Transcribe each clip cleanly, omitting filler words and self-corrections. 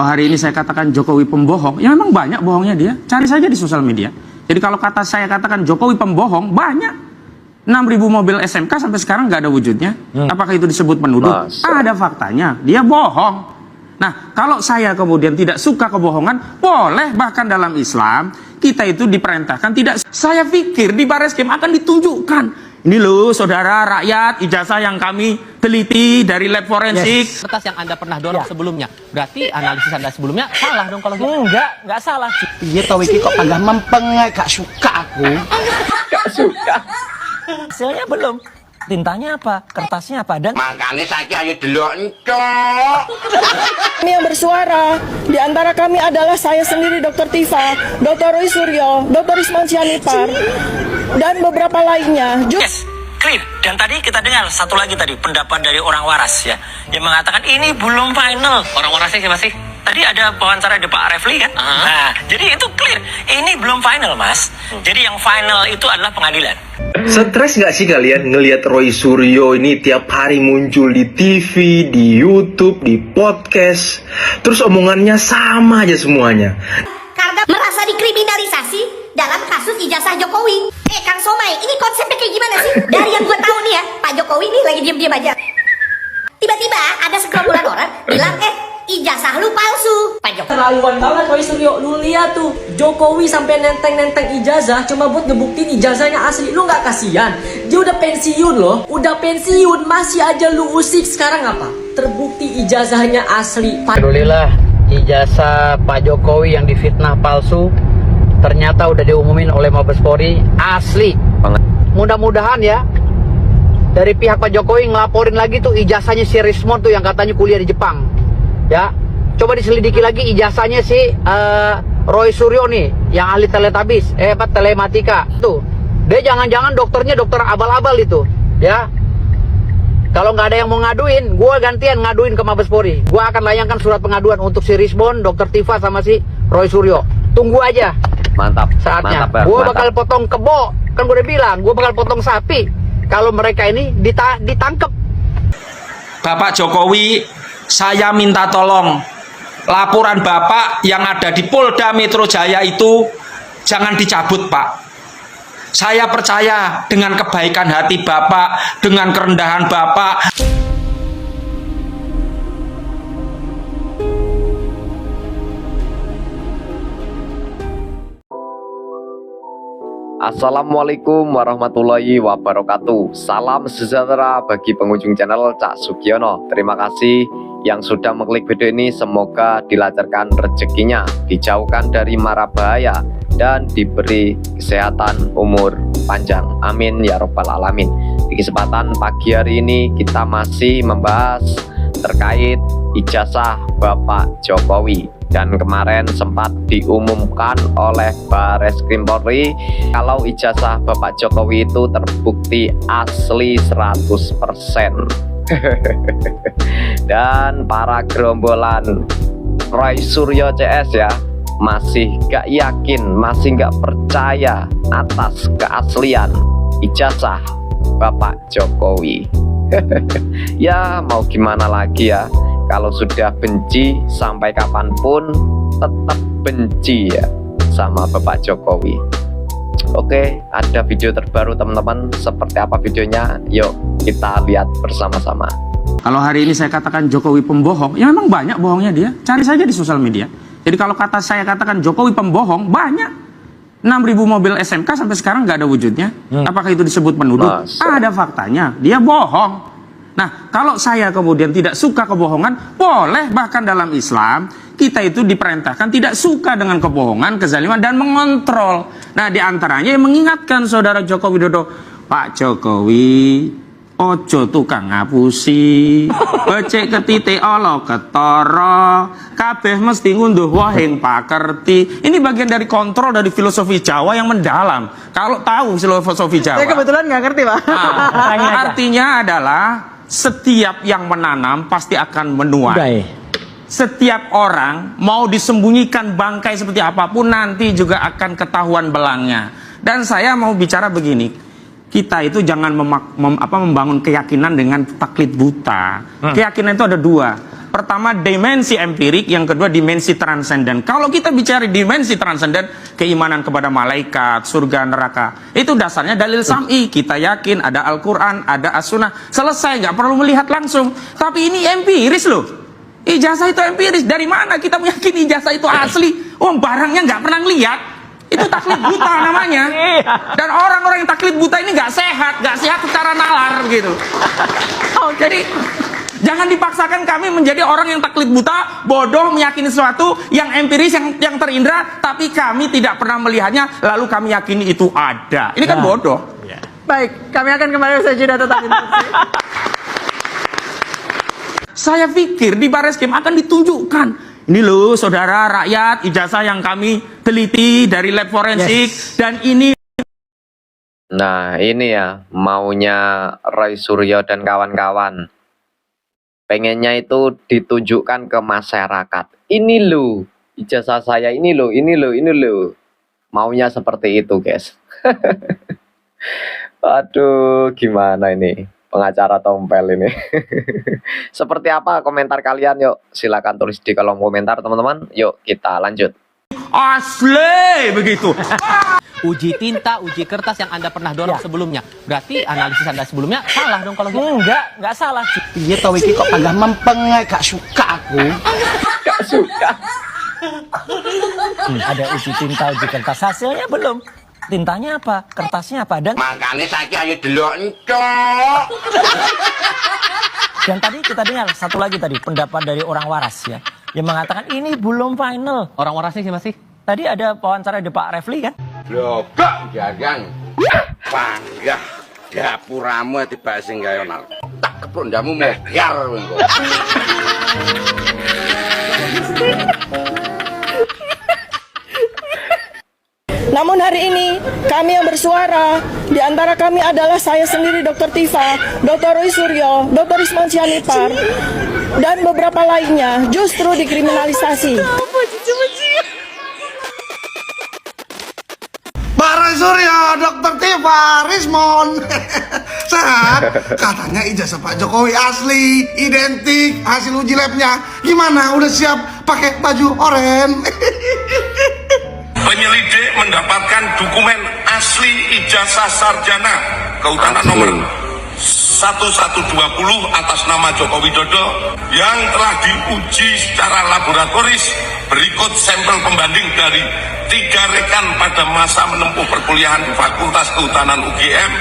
Hari ini saya katakan Jokowi pembohong, ya memang banyak bohongnya dia. Cari saja di sosial media. Jadi kalau saya katakan Jokowi pembohong, banyak. 6.000 mobil SMK sampai sekarang nggak ada wujudnya. Apakah itu disebut menuduh? Ada faktanya, dia bohong. Nah, kalau saya kemudian tidak suka kebohongan, boleh. Bahkan dalam Islam, kita itu diperintahkan tidak. Saya pikir di Bareskrim akan ditunjukkan. Ini loh, saudara rakyat, ijazah yang kami teliti dari lab forensik. Kertas yang Anda pernah dorong sebelumnya. Berarti analisis Anda sebelumnya salah dong kalau gitu. Enggak salah. Iya tau iki kok agak mempeng, gak suka aku. Gak suka. Hasilnya belum. Tintanya apa? Kertasnya apa? Dan makanya saya ayo delok encok. Kami yang bersuara, di antara kami adalah saya sendiri Dr. Tifa, Dr. Roy Suryo, Dr. Isman Sianipar, dan beberapa lainnya. Yes, clear. Dan tadi kita dengar satu lagi tadi pendapat dari orang waras ya, yang mengatakan ini belum final. Orang warasnya siapa sih? Tadi ada wawancara di Pak Refli kan? Nah, jadi itu clear. Ini belum final, Mas. Jadi yang final itu adalah pengadilan. Stres gak sih kalian ngelihat Roy Suryo ini tiap hari muncul di TV, di YouTube, di podcast, terus omongannya sama aja semuanya? Karena merasa dikriminalisasi dalam kasus ijazah Jokowi. Kang Somai, ini konsepnya kayak gimana sih? Dari yang gue tahu nih ya, Pak Jokowi nih lagi diam-diam aja. Tiba-tiba ada segerombolan orang bilang, ijazah lu palsu, Pak Jokowi. Terlaluan banget Roy Suryo. Lu lihat tuh, Jokowi sampai nenteng-nenteng ijazah cuma buat ngebuktiin ijazahnya asli. Lu nggak kasihan? Dia udah pensiun loh. Udah pensiun masih aja lu usik. Sekarang apa? Terbukti ijazahnya asli. Alhamdulillah, ijazah Pak Jokowi yang difitnah palsu ternyata udah diumumin oleh Mabes Polri asli. Mudah-mudahan ya dari pihak Pak Jokowi ngelaporin lagi tuh ijazahnya si Rismon tuh yang katanya kuliah di Jepang. Ya, coba diselidiki lagi ijazahnya si Roy Suryo nih yang ahli teletabis, telematika tuh. Dia jangan-jangan dokternya dokter abal-abal itu, ya. Kalau nggak ada yang mau ngaduin, gue gantian ngaduin ke Mabes Polri. Gue akan layangkan surat pengaduan untuk si Rismon, dokter Tifa sama si Roy Suryo. Tunggu aja. mantap. Saatnya. Gue bakal potong kebo. Kan gue udah bilang, gue bakal potong sapi kalau mereka ini ditangkep. Bapak Jokowi, saya minta tolong laporan Bapak yang ada di Polda Metro Jaya itu jangan dicabut, Pak. Saya percaya dengan kebaikan hati Bapak, dengan kerendahan Bapak. Assalamualaikum warahmatullahi wabarakatuh. Salam sejahtera bagi pengunjung channel Cak Sugiono. Terima kasih yang sudah mengklik video ini. Semoga dilancarkan rezekinya, dijauhkan dari mara bahaya, dan diberi kesehatan umur panjang. Amin ya robbal alamin. Di kesempatan pagi hari ini kita masih membahas terkait ijazah Bapak Jokowi. Dan kemarin sempat diumumkan oleh Bareskrim Polri kalau ijazah Bapak Jokowi itu terbukti asli 100%. Dan para gerombolan Roy Suryo CS ya masih gak yakin, masih gak percaya atas keaslian ijazah Bapak Jokowi. Ya mau gimana lagi ya, kalau sudah benci sampai kapanpun tetap benci ya sama Bapak Jokowi. Oke, ada video terbaru teman-teman. Seperti apa videonya? Yuk kita lihat bersama-sama. Kalau hari ini saya katakan Jokowi pembohong, ya memang banyak bohongnya dia. Cari saja di sosial media. Jadi kalau saya katakan Jokowi pembohong, banyak. 6.000 mobil SMK sampai sekarang nggak ada wujudnya. Apakah itu disebut menuduh? Ada faktanya, dia bohong. Nah, kalau saya kemudian tidak suka kebohongan, boleh. Bahkan dalam Islam, kita itu diperintahkan tidak suka dengan kebohongan, kezaliman, dan mengontrol. Nah, diantaranya yang mengingatkan saudara Joko Widodo, Pak Jokowi, ojo tukang ngapusi, becek ketite olo ketara, kabeh mesti ngunduh wahing pakerti. Ini bagian dari kontrol dari filosofi Jawa yang mendalam. Kalau tahu filosofi Jawa, Saya kebetulan nggak ngerti, Pak. Artinya adalah setiap yang menanam pasti akan menuai. Setiap orang mau disembunyikan bangkai seperti apapun nanti juga akan ketahuan belangnya. Dan saya mau bicara begini, kita itu jangan membangun keyakinan dengan taklid buta. Keyakinan itu ada dua. Pertama, dimensi empirik, yang kedua dimensi transenden. Kalau kita bicara dimensi transenden, keimanan kepada malaikat, surga, neraka, itu dasarnya dalil sam'i. Kita yakin ada Al-Quran, ada As-Sunnah, selesai, nggak perlu melihat langsung. Tapi ini empiris loh. Ijazah itu empiris. Dari mana kita meyakini ijazah itu asli? Barangnya nggak pernah lihat. Itu taklid buta namanya. Dan orang-orang yang taklid buta ini nggak sehat secara nalar gitu. Jadi jangan dipaksakan kami menjadi orang yang taklid buta, bodoh, meyakini sesuatu yang empiris, yang terindra, tapi kami tidak pernah melihatnya, lalu kami yakini itu ada. Ini kan bodoh. Baik, kami akan kembali usai jeda tetap interaksi. Saya pikir di Bareskrim akan ditunjukkan, ini loh saudara rakyat, ijazah yang kami teliti dari lab forensik, dan ini. Nah, ini ya maunya Roy Suryo dan kawan-kawan. Pengennya itu ditunjukkan ke masyarakat. Ini loh, ijazah saya ini loh, ini loh, ini loh. Maunya seperti itu, guys. Aduh, gimana ini? Pengacara tompel ini. Seperti apa komentar kalian? Yuk, silakan tulis di kolom komentar, teman-teman. Yuk, kita lanjut. Asli begitu. Uji tinta, uji kertas yang Anda pernah dorong sebelumnya. Berarti analisis Anda sebelumnya salah dong kalau gitu. Enggak salah. Iya tau iki kok agak mempeng, gak suka aku. Gak suka. Ada uji tinta, uji kertas, hasilnya belum. Tintanya apa? Kertasnya apa? Dan Makanya saiki ayo delok encok. dan tadi kita dengar satu lagi tadi pendapat dari orang waras ya, yang mengatakan ini belum final. Orang warasnya siapa sih? Tadi ada wawancara di Pak Refli kan? Lho, kok jagang. Panggah dapuramu tiba sing kaya nal. Tak kepondamu megar engko. Namun hari ini kami yang bersuara, di antara kami adalah saya sendiri Dr. Tifa, Dr. Roy Suryo, Dr. Isman Sianipar, dan beberapa lainnya justru dikriminalisasi. Pak Roy Suryo, Dr. Tifa, Rismon. Sehat? Katanya ijazah Pak Jokowi asli, identik, hasil uji labnya. Gimana? Udah siap pakai baju oren? Penyelidik mendapatkan dokumen asli ijazah sarjana kehutanan nomor 1120 atas nama Joko Widodo yang telah diuji secara laboratoris. Berikut sampel pembanding dari 3 rekan pada masa menempuh perkuliahan di Fakultas Kehutanan UGM.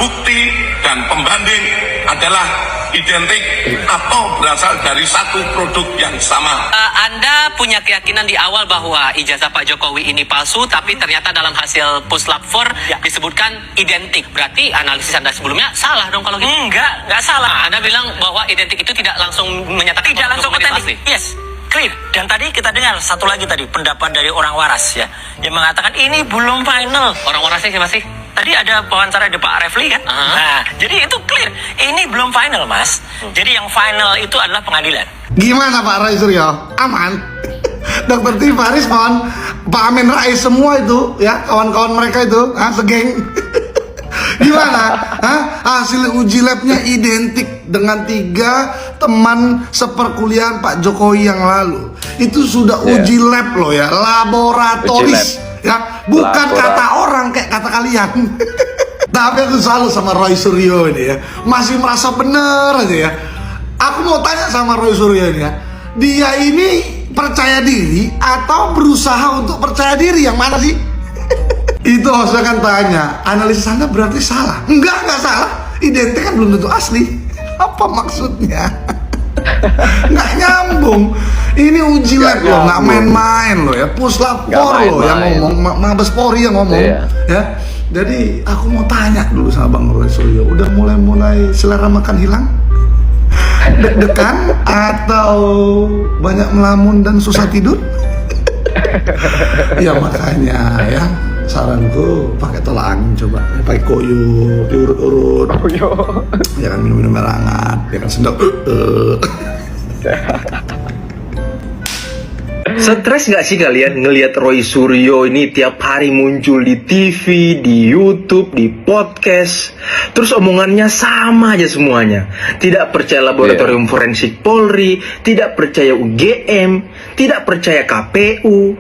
Bukti dan pembanding adalah identik atau berasal dari satu produk yang sama. Anda punya keyakinan di awal bahwa ijazah Pak Jokowi ini palsu, tapi ternyata dalam hasil puslap 4 disebutkan identik. Berarti analisis Anda sebelumnya salah dong kalau gitu? Enggak salah. Anda bilang bahwa identik itu tidak langsung menyatakan tidak langsung otentik. Yes, clear. Dan tadi kita dengar satu lagi tadi pendapat dari orang waras ya, yang mengatakan ini belum final. Orang warasnya siapa sih? Tadi ada wawancara di Pak Refli kan? Nah, jadi itu clear. Ini belum final, Mas. Jadi yang final itu adalah pengadilan. Gimana Pak Roy Suryo? Aman? Dr. Tifa, Rismon, Pak Amin Rais, semua itu ya, kawan-kawan mereka itu, segeng. Gimana? Hasil uji labnya identik dengan 3 teman seperkuliahan Pak Jokowi yang lalu. Itu sudah uji lab loh ya, laboratoris. Ya, bukan kata orang kayak kata kalian. Tapi aku selalu sama Roy Suryo ini ya, masih merasa bener aja ya. Aku mau tanya sama Roy Suryo ini ya, dia ini percaya diri atau berusaha untuk percaya diri, yang mana sih? Itu saya kan tanya, analisis Anda berarti salah. Enggak salah, identik kan belum tentu asli. Apa maksudnya? Nggak nyambung. Ini uji lab loh, nggak main-main loh ya. Puslap 4 loh yang ngomong, Mabes Polri yang ngomong ya. Jadi aku mau tanya dulu sama Bang Roy Suryo, udah mulai selera makan hilang? Deg-degan atau banyak melamun dan susah tidur? Ya makanya ya, saranku pakai tolak angin coba, pakai koyo, diurut-urut, jangan minum air hangat, jangan sendok. Stres nggak sih kalian ngelihat Roy Suryo ini tiap hari muncul di TV, di YouTube, di podcast, terus omongannya sama aja semuanya. Tidak percaya laboratorium forensik Polri, tidak percaya UGM, tidak percaya KPU.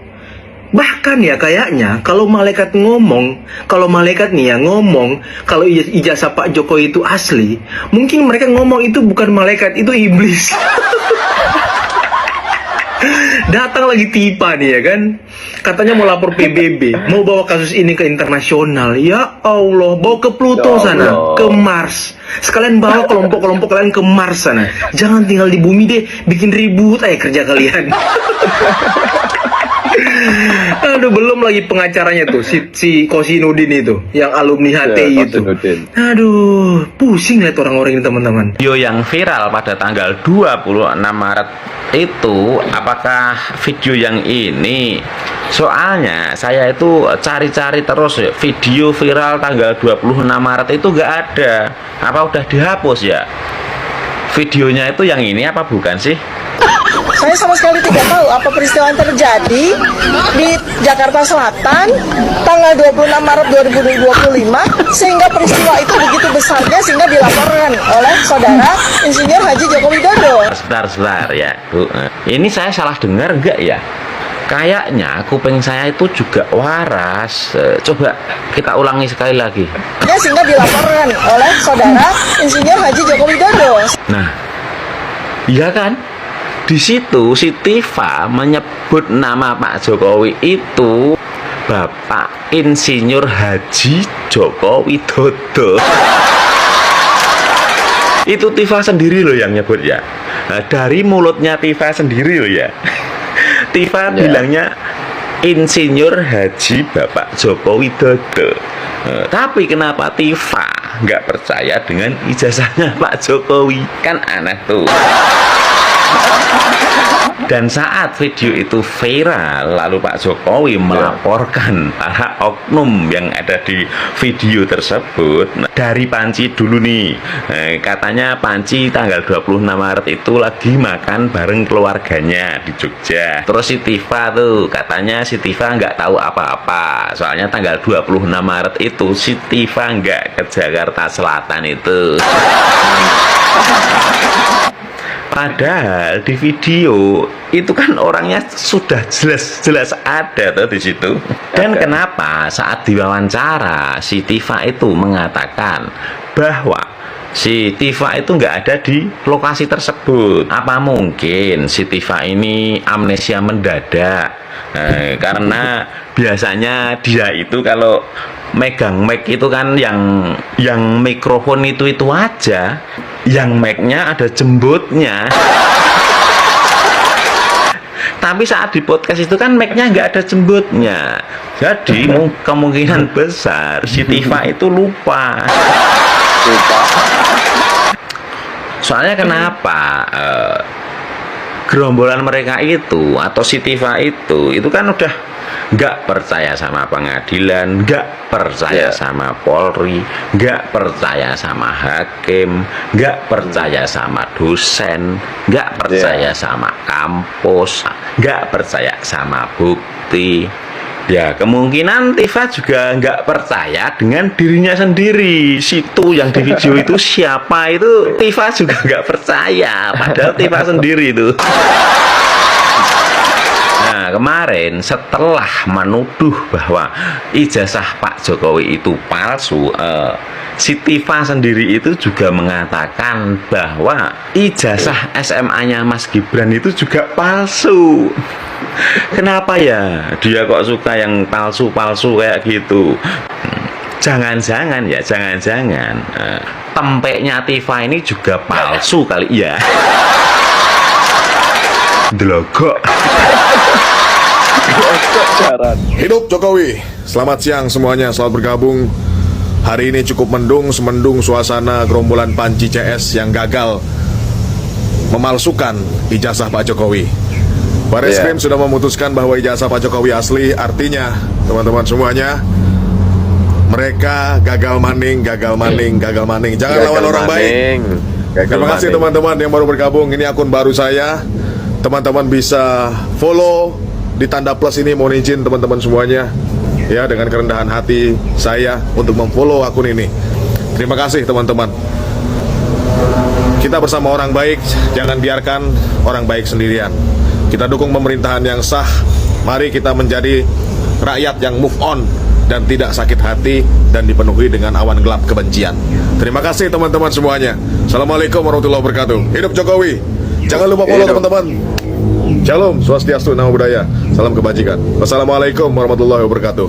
Bahkan ya kayaknya kalau malaikat ngomong, kalau malaikat nih ya ngomong, kalau ijazah Pak Jokowi itu asli, mungkin mereka ngomong itu bukan malaikat, itu iblis. Datang lagi Tifa nih ya kan, katanya mau lapor PBB, mau bawa kasus ini ke internasional. Ya Allah, bawa ke Pluto sana, ke Mars. Sekalian bawa kelompok-kelompok kalian ke Mars sana. Jangan tinggal di bumi deh, bikin ribut aja kerja kalian. Aduh, belum lagi pengacaranya tuh si Kosinudin itu, yang alumni HTI itu. Aduh, pusing lihat orang-orang ini teman-teman. Video yang viral pada tanggal 26 Maret itu, apakah video yang ini? Soalnya saya itu cari-cari terus ya, video viral tanggal 26 Maret itu gak ada. Apa udah dihapus ya? Videonya itu yang ini apa bukan sih? Saya sama sekali tidak tahu apa peristiwa yang terjadi di Jakarta Selatan tanggal 26 Maret 2025 sehingga peristiwa itu begitu besarnya sehingga dilaporkan oleh saudara Insinyur Haji Joko Widodo. Sebentar ya Bu, ini saya salah dengar enggak ya? Kayaknya kuping saya itu juga waras. Coba kita ulangi sekali lagi. Ya, sehingga dilaporkan oleh saudara Insinyur Haji Joko Widodo. Nah, iya kan? Di situ si Tifa menyebut nama Pak Jokowi itu Bapak Insinyur Haji Joko Widodo. Itu Tifa sendiri loh yang nyebut ya. Nah, dari mulutnya Tifa sendiri loh ya. Tifa bilangnya Insinyur Haji Bapak Joko Widodo. Tapi kenapa Tifa nggak percaya dengan ijazahnya Pak Jokowi? Kan aneh tuh. Dan saat video itu viral, lalu Pak Jokowi melaporkan para oknum yang ada di video tersebut. Nah, dari Panci dulu nih, katanya Panci tanggal 26 Maret itu lagi makan bareng keluarganya di Jogja. Terus si Tifa tuh, katanya si Tifa nggak tahu apa-apa. Soalnya tanggal 26 Maret itu si Tifa nggak ke Jakarta Selatan itu. Padahal di video itu kan orangnya sudah jelas ada tuh di situ. Dan kenapa saat diwawancara si Tifa itu mengatakan bahwa si Tifa itu nggak ada di lokasi tersebut? Apa mungkin si Tifa ini amnesia mendadak? Karena biasanya dia itu kalau megang mic itu kan yang mikrofon itu aja, yang mic-nya ada jembutnya. Tapi saat di podcast itu kan mic-nya nggak ada jembutnya. Jadi kemungkinan besar si Tifa itu lupa. Soalnya kenapa? Gerombolan mereka itu atau si Tifa itu kan udah nggak percaya sama pengadilan, nggak percaya sama Polri, nggak percaya sama hakim, nggak percaya sama dosen, nggak percaya sama kampus, nggak percaya sama bukti. Ya kemungkinan Tifa juga nggak percaya dengan dirinya sendiri. Situ yang di video itu siapa itu Tifa juga nggak percaya. Padahal Tifa sendiri itu. Nah kemarin setelah menuduh bahwa ijazah Pak Jokowi itu palsu, si Tifa sendiri itu juga mengatakan bahwa ijazah SMA-nya Mas Gibran itu juga palsu. Kenapa ya dia kok suka yang palsu-palsu kayak gitu? Jangan-jangan tempeknya Tifa ini juga palsu kali ya. Delogok. Hidup Jokowi. Selamat siang semuanya, selamat bergabung. Hari ini cukup semendung suasana gerombolan Panci CS yang gagal memalsukan ijazah Pak Jokowi. Barreskrim sudah memutuskan bahwa ijazah Pak Jokowi asli. Artinya teman-teman semuanya, mereka gagal maning. Jangan lawan orang baik. Terima kasih teman-teman yang baru bergabung. Ini akun baru saya. Teman-teman bisa follow, di tanda plus ini mohon izin teman-teman semuanya ya, dengan kerendahan hati saya untuk memfollow akun ini. Terima kasih teman-teman. Kita bersama orang baik, jangan biarkan orang baik sendirian. Kita dukung pemerintahan yang sah. Mari kita menjadi rakyat yang move on dan tidak sakit hati dan dipenuhi dengan awan gelap kebencian. Terima kasih teman-teman semuanya. Assalamualaikum warahmatullahi wabarakatuh. Hidup Jokowi. Jangan lupa follow teman-teman. Shalom, swastiastu, namo buddhaya. Salam kebajikan. Wassalamualaikum warahmatullahi wabarakatuh.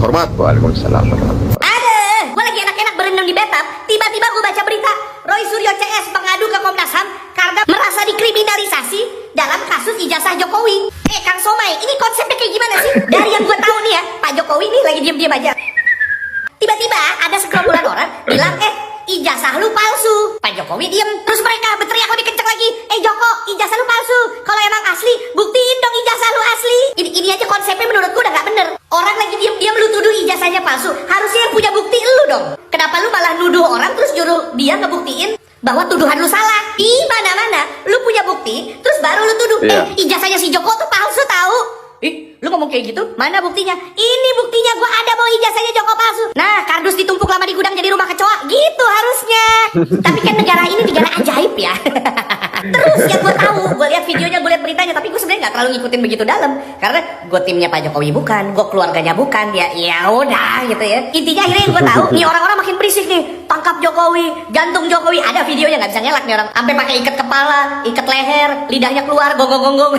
Hormat. Waalaikumsalam. Aduh, gue lagi enak-enak berendam di bathtub, tiba-tiba gue baca berita Roy Suryo CS mengadu ke Komnas HAM karena merasa dikriminalisasi dalam kasus ijazah Jokowi. Kang Somai, ini konsepnya kayak gimana sih? Dari yang gue tahu nih ya, Pak Jokowi nih lagi diam-diam aja. Tiba-tiba ada segerombolan orang bilang, ijazah lu palsu. Pak Jokowi diem, terus mereka berteriak lebih kenceng lagi, Joko, ijazah lu palsu. Kalau emang asli, buktiin dong ijazah lu asli. Ini aja konsepnya menurutku udah gak bener. Orang lagi diam-diam lu tuduh ijazahnya palsu, harusnya yang punya bukti lu dong. Kenapa lu malah nuduh orang terus nyuruh dia ngebuktiin bahwa tuduhan lu salah? Di mana-mana lu punya bukti, terus baru lu tuduh, ijazahnya si Joko tuh palsu tahu. Lu ngomong kayak gitu? Mana buktinya? Ini buktinya, gua ada bahwa ijazahnya Joko palsu. Nah, kardus ditumpuk lama di gudang jadi rumah kecoa. Gitu harusnya. Tapi kan negara ini negara ajaib ya. Terus yang gue tahu, gue lihat videonya, gue lihat beritanya, tapi gue sebenarnya nggak terlalu ngikutin begitu dalam, karena gue timnya Pak Jokowi bukan, gue keluarganya bukan, ya udah gitu ya. Intinya akhirnya yang gue tahu, nih orang-orang makin berisik nih, tangkap Jokowi, gantung Jokowi, ada videonya nggak bisa ngelak nih orang, sampai pakai ikat kepala, ikat leher, lidahnya keluar, gonggong-gonggong.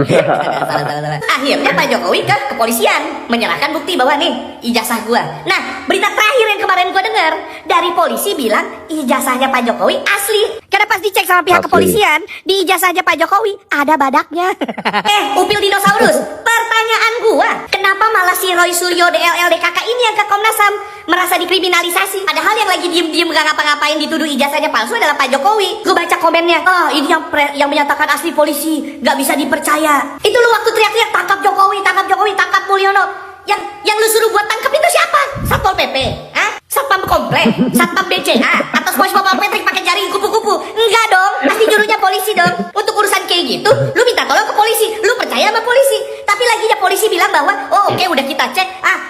Salah. Akhirnya Pak Jokowi ke kepolisian menyerahkan bukti bahwa nih ijazah gue. Nah, berita terakhir yang kemarin gue dengar dari polisi bilang ijazahnya Pak Jokowi asli. Karena pas dicek sama pihak kepolisian, di ijazahnya Pak Jokowi ada badaknya. Upil dinosaurus, pertanyaan gua, kenapa malah si Roy Suryo DLLDKK ini yang ke Komnas HAM merasa dikriminalisasi? Padahal yang lagi diem-diem gak ngapa-ngapain dituduh ijazahnya palsu adalah Pak Jokowi. Gua baca komennya, ini yang menyatakan asli polisi, gak bisa dipercaya. Itu lu waktu teriak-teriak, tangkap Jokowi, tangkap Mulyono. Yang lu suruh buat tangkap itu siapa? Satpol PP? Satpam komplek? Satpam BCA? Atau SpongeBob Patrick pakai jaring kupu-kupu? Enggak dong, pasti jurunya polisi dong. Untuk urusan kayak gitu, lu minta tolong ke polisi, lu percaya sama polisi. Tapi laginya polisi bilang bahwa, oke, udah kita cek,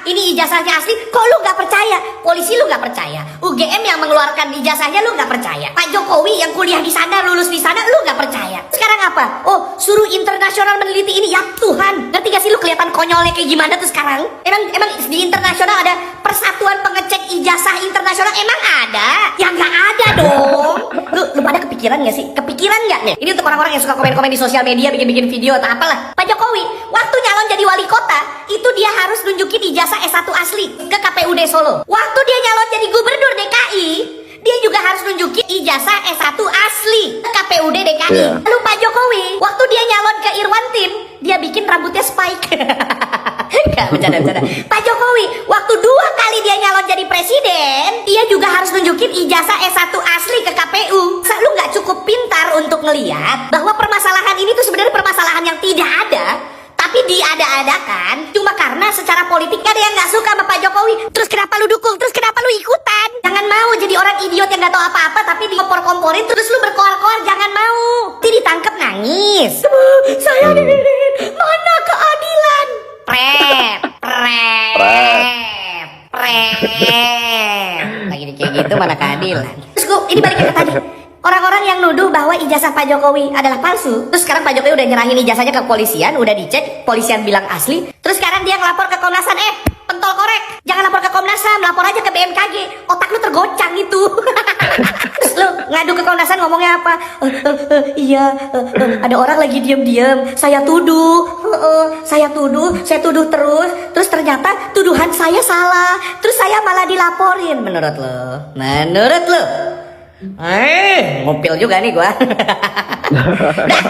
ini ijazahnya asli, kok lu gak percaya? Polisi lu gak percaya, UGM yang mengeluarkan ijazahnya lu gak percaya, Pak Jokowi yang kuliah di sana, lulus di sana, lu gak percaya. Sekarang apa? Suruh internasional meneliti ini. Ya Tuhan, ngerti gak sih lu kelihatan konyolnya kayak gimana tuh sekarang? Emang di internasional ada persatuan pengecek ijazah internasional? Emang ada? Ya nggak ada dong. Lu pada kepikiran nggak sih? Kepikiran nggak nih? Ini untuk orang-orang yang suka komen-komen di sosial media, bikin-bikin video atau apalah. Pak Jokowi waktu nyalon jadi wali kota itu dia harus nunjukin ijazah S1 asli ke KPUD Solo. Waktu dia nyalon jadi gubernur DKI, dia juga harus nunjukin ijazah S1 asli ke KPUD DKI. Lalu Pak Jokowi waktu dia nyalon ke Irwantim, dia bikin rambutnya spike. Gak, bercanda. Pak Jokowi waktu 2 kali dia nyalon jadi presiden, dia juga harus nunjukin ijazah S1 asli ke KPU. Lu gak cukup pintar untuk ngeliat bahwa permasalahan ini tuh sebenarnya permasalahan yang tidak ada, tapi diada-adakan cuma karena secara politik ada yang gak suka sama Pak Jokowi. Terus kenapa lu dukung? Terus kenapa lu ikutan? Jangan mau jadi orang idiot yang gak tahu apa-apa tapi dikompor-komporin terus lu berkoar-koar. Jangan mau. Nanti ditangkap nangis. Saya mana keadilan? Lagi kayak gitu mana keadilan? Terus ini balik ke tadi. Orang-orang yang nuduh bahwa ijazah Pak Jokowi adalah palsu, terus sekarang Pak Jokowi udah nyerahin ijazahnya ke kepolisian, udah dicek, polisian bilang asli, terus sekarang dia ngelapor ke Komnas HAM. Pentol korek, jangan lapor ke Komnas HAM, lapor aja ke BMKG. Otak lu tergocang itu. Terus lu ngadu ke Komnas HAM ngomongnya apa? Ada orang lagi diam-diam, saya tuduh terus ternyata tuduhan saya salah, terus saya malah dilaporin. Menurut lo? Ngupil juga nih gua. Dah,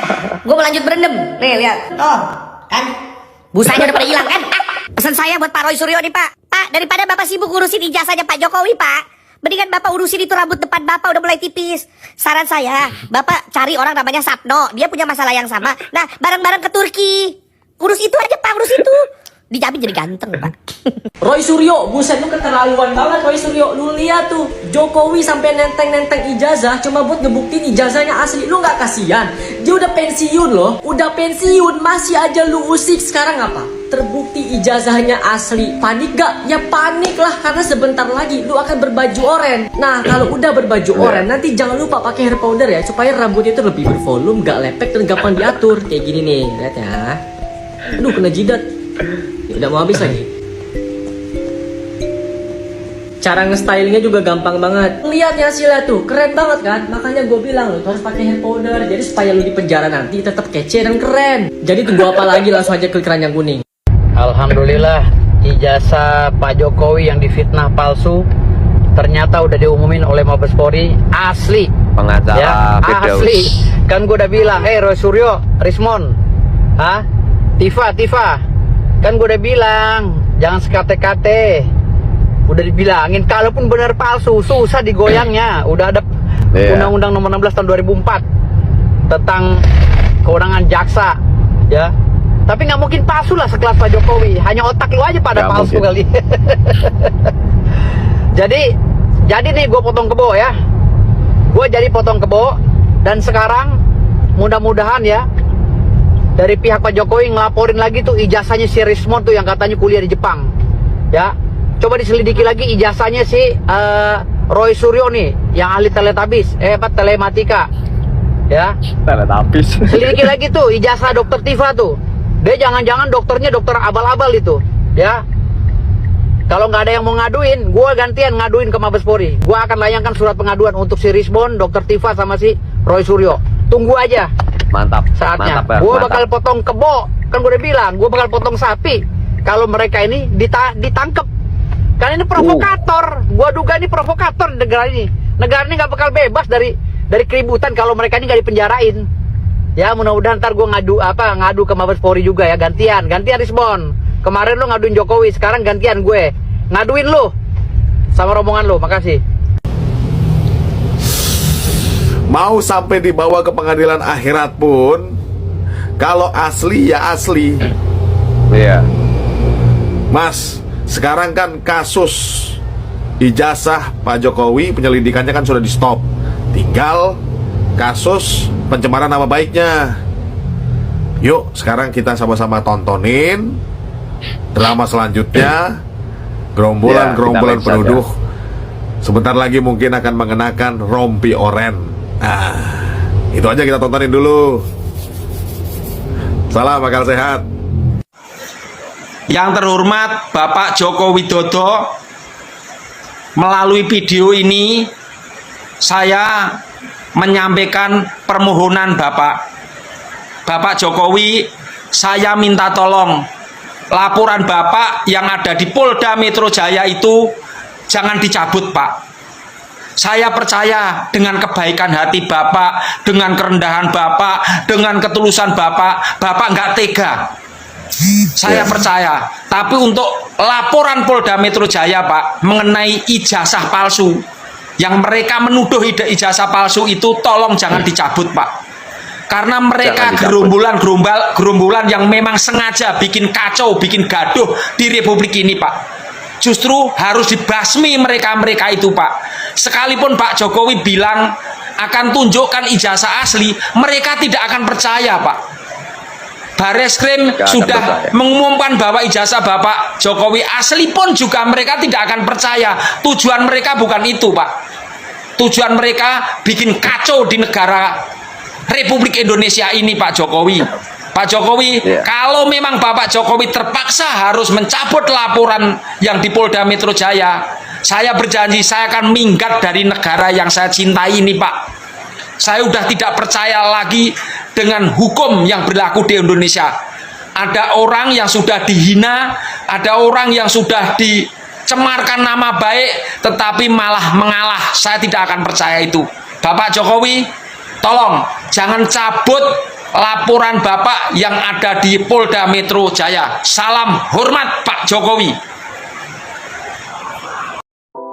gua mau lanjut berendam. Nih lihat. Kan busanya udah pada hilang kan? Pesan saya buat Pak Roy Suryo nih, Pak. Pak, daripada Bapak sibuk ngurusin ijazahnya Pak Jokowi, Pak, mendingan Bapak urusin itu rambut depan Bapak udah mulai tipis. Saran saya, Bapak cari orang namanya Sapno, dia punya masalah yang sama. Nah, bareng-bareng ke Turki. Urus itu aja, Pak, urus itu. Dijamin jadi ganteng, Pak. Roy Suryo, buset lu keterlaluan banget Roy Suryo. Lu lihat tuh, Jokowi sampai nenteng-nenteng ijazah cuma buat ngebuktiin ijazahnya asli. Lu nggak kasihan? Dia udah pensiun loh, udah pensiun masih aja lu usik. Sekarang apa? Terbukti ijazahnya asli. Panik gak? Ya panik lah, karena sebentar lagi lu akan berbaju oren. Nah, kalau udah berbaju oren, nanti jangan lupa pakai hair powder ya, supaya rambutnya itu lebih bervolume, gak lepek dan gampang diatur. Kayak gini nih, lihat ya. Aduh, kena jidat. Udah mau habis lagi. Cara nge-stylingnya juga gampang banget. Lihat ya hasilnya tuh, keren banget kan? Makanya gue bilang lu harus pakai hair powder. Jadi supaya lu di penjara nanti tetap kece dan keren. Jadi tunggu apa lagi, langsung aja klik keranjang kuning. Alhamdulillah, ijazah Pak Jokowi yang difitnah palsu ternyata udah diumumin oleh Mabespori asli. Pengacara Ya, Firdaus. asli. Kan gue udah bilang, Roy Suryo, Rismon, Tifa, kan gue udah bilang, jangan sekate-kate. Udah dibilangin, kalaupun benar palsu, susah digoyangnya. Udah ada Undang-Undang Nomor 16 tahun 2004 tentang kewenangan jaksa, ya. Tapi nggak mungkin palsu lah sekelas Pak Jokowi. Hanya otak lu aja pada palsu kali. Jadi nih gue potong kebo ya. Gue jadi potong kebo. Dan sekarang mudah-mudahan ya, dari pihak Pak Jokowi ngelaporin lagi tuh ijazahnya si Rismon tuh yang katanya kuliah di Jepang. Ya, coba diselidiki lagi ijazahnya si Roy Suryo nih, yang ahli telematika. Ya, teletabis. Selidiki lagi tuh ijazah dokter Tifa tuh. Dia jangan-jangan dokternya dokter abal-abal itu, ya. Kalau nggak ada yang mau ngaduin, gue gantian ngaduin ke Mabespori. Gue akan layangkan surat pengaduan untuk si Rismon, dokter Tifa sama si Roy Suryo. Tunggu aja. Mantap. Saatnya. Mantap, Gue mantap. bakal potong kebo. Kan gue udah bilang, gue bakal potong sapi kalau mereka ini ditangkep. Karena ini provokator. Gue duga ini provokator di negara ini. Negara ini nggak bakal bebas dari keributan kalau mereka ini nggak dipenjarain. Ya, mudah-mudahan ntar gue ngadu ke Mabespori juga ya, gantian Rismon. Kemarin lo ngaduin Jokowi, sekarang gantian gue ngaduin lo sama rombongan lo. Makasih. Mau sampai dibawa ke pengadilan akhirat pun, kalau asli ya asli. Iya. Mas, sekarang kan kasus ijazah Pak Jokowi penyelidikannya kan sudah di stop. Tinggal kasus pencemaran nama baiknya. Yuk, sekarang kita sama-sama tontonin drama selanjutnya. Gerombolan penuduh sebentar lagi mungkin akan mengenakan rompi oren. Nah, itu aja kita tontonin dulu. Salam akal sehat. Yang terhormat Bapak Joko Widodo, melalui video ini saya menyampaikan permohonan Bapak Jokowi. Saya minta tolong laporan Bapak yang ada di Polda Metro Jaya itu jangan dicabut, Pak. Saya percaya dengan kebaikan hati Bapak, dengan kerendahan Bapak, dengan ketulusan Bapak nggak tega. Saya percaya. Tapi untuk laporan Polda Metro Jaya, Pak, mengenai ijazah palsu, yang mereka menuduh ijazah palsu itu, tolong jangan dicabut, Pak. Karena mereka gerombolan yang memang sengaja bikin kacau, bikin gaduh di Republik ini, Pak. Justru harus dibasmi mereka itu, Pak. Sekalipun Pak Jokowi bilang akan tunjukkan ijazah asli, mereka tidak akan percaya, Pak. Bareskrim sudah mengumumkan bahwa ijazah Bapak Jokowi asli pun juga mereka tidak akan percaya. Tujuan mereka bukan itu, Pak. Tujuan mereka bikin kacau di negara Republik Indonesia ini, Pak Jokowi. Pak Jokowi, kalau memang Bapak Jokowi terpaksa harus mencabut laporan yang di Polda Metro Jaya, saya berjanji saya akan minggat dari negara yang saya cintai ini, Pak. Saya sudah tidak percaya lagi dengan hukum yang berlaku di Indonesia. Ada orang yang sudah dihina, ada orang yang sudah dicemarkan nama baik, tetapi malah mengalah. Saya tidak akan percaya itu. Bapak Jokowi, tolong jangan cabut laporan Bapak yang ada di Polda Metro Jaya. Salam hormat Pak Jokowi.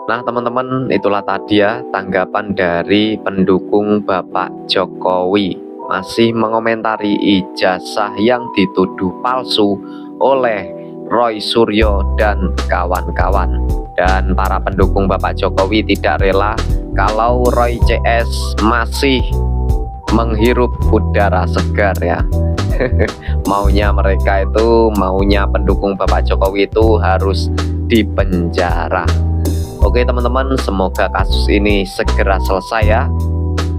Nah teman-teman, itulah tadi ya tanggapan dari pendukung Bapak Jokowi, masih mengomentari ijazah yang dituduh palsu oleh Roy Suryo dan kawan-kawan. Dan para pendukung Bapak Jokowi tidak rela kalau Roy CS masih menghirup udara segar ya. Maunya mereka itu, maunya pendukung Bapak Jokowi itu harus dipenjara. Oke teman-teman, semoga kasus ini segera selesai ya.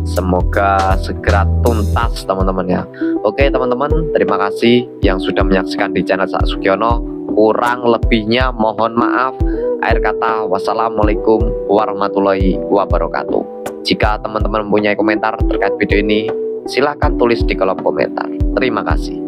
Semoga segera tuntas teman-teman ya. Oke teman-teman, terima kasih yang sudah menyaksikan di channel Cak Sugiono. Kurang lebihnya mohon maaf. Akhir kata, wassalamualaikum warahmatullahi wabarakatuh. Jika teman-teman mempunyai komentar terkait video ini, silahkan tulis di kolom komentar. Terima kasih.